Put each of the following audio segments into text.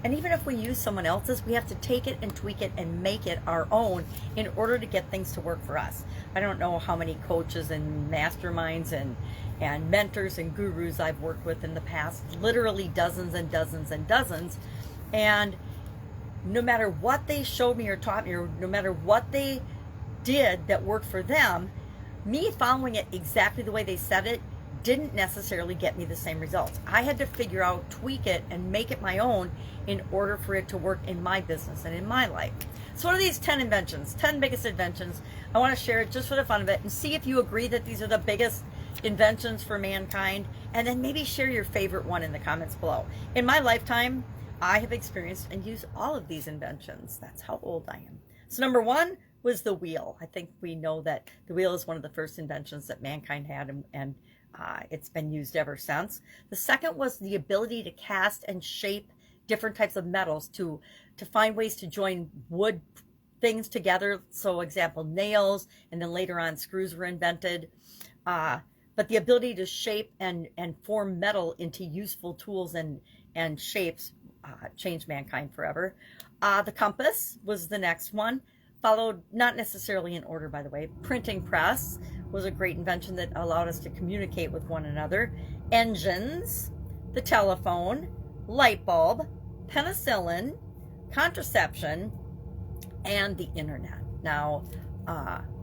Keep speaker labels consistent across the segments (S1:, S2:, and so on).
S1: And even if we use someone else's, we have to take it and tweak it and make it our own in order to get things to work for us. I don't know how many coaches and masterminds and mentors and gurus I've worked with in the past, literally dozens and dozens and dozens. And no matter what they showed me or taught me, or no matter what they did that worked for them, me following it exactly the way they said it didn't necessarily get me the same results. I had to figure out, tweak it, and make it my own in order for it to work in my business and in my life. So what are these 10 inventions, 10 biggest inventions? I want to share it just for the fun of it and see if you agree that these are the biggest inventions for mankind, and then maybe share your favorite one in the comments below. In my lifetime, I have experienced and used all of these inventions. That's how old I am. So number one was the wheel. I think we know that the wheel is one of the first inventions that mankind had, and it's been used ever since. The second was the ability to cast and shape different types of metals to find ways to join wood things together. So example, nails, and then later on screws were invented. But the ability to shape and form metal into useful tools and shapes changed mankind forever. The compass was the next one, followed not necessarily in order, by the way. Printing press was a great invention that allowed us to communicate with one another. Engines, the telephone, light bulb, penicillin, contraception, and the internet. Now,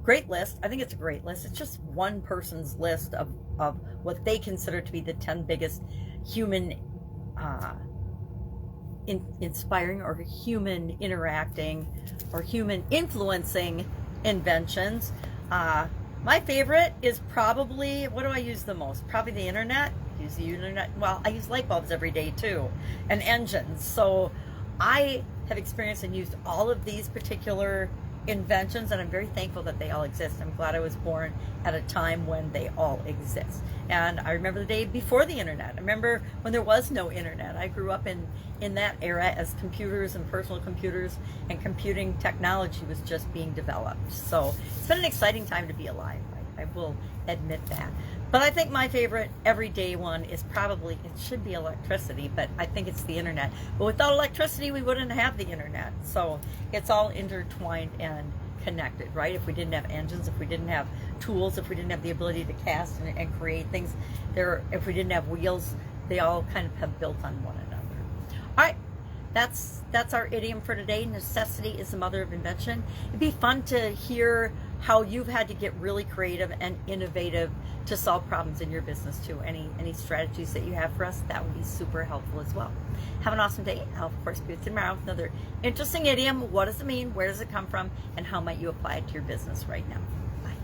S1: great list. I think it's a great list. It's just one person's list of what they consider to be the 10 biggest human inspiring or human interacting or human influencing inventions. My favorite is probably, what do I use the most? Probably the internet. Use the internet. Well, I use light bulbs every day too, and engines. So I have experienced and used all of these particular inventions, and I'm very thankful that they all exist. I'm glad I was born at a time when they all exist. And I remember the day before the internet. I remember when there was no internet. I grew up in that era as computers and personal computers and computing technology was just being developed. So it's been an exciting time to be alive. I will admit that. But I think my favorite everyday one is probably, it should be electricity, but I think it's the internet. But without electricity, we wouldn't have the internet. So it's all intertwined and connected, right? If we didn't have engines, if we didn't have tools, if we didn't have the ability to cast and create things, if we didn't have wheels, they all kind of have built on one another. All right. That's our idiom for today. Necessity is the mother of invention. It'd be fun to hear how you've had to get really creative and innovative to solve problems in your business too. Any strategies that you have for us, that would be super helpful as well. Have an awesome day. I'll of course be with you tomorrow with another interesting idiom. What does it mean? Where does it come from? And how might you apply it to your business right now? Bye.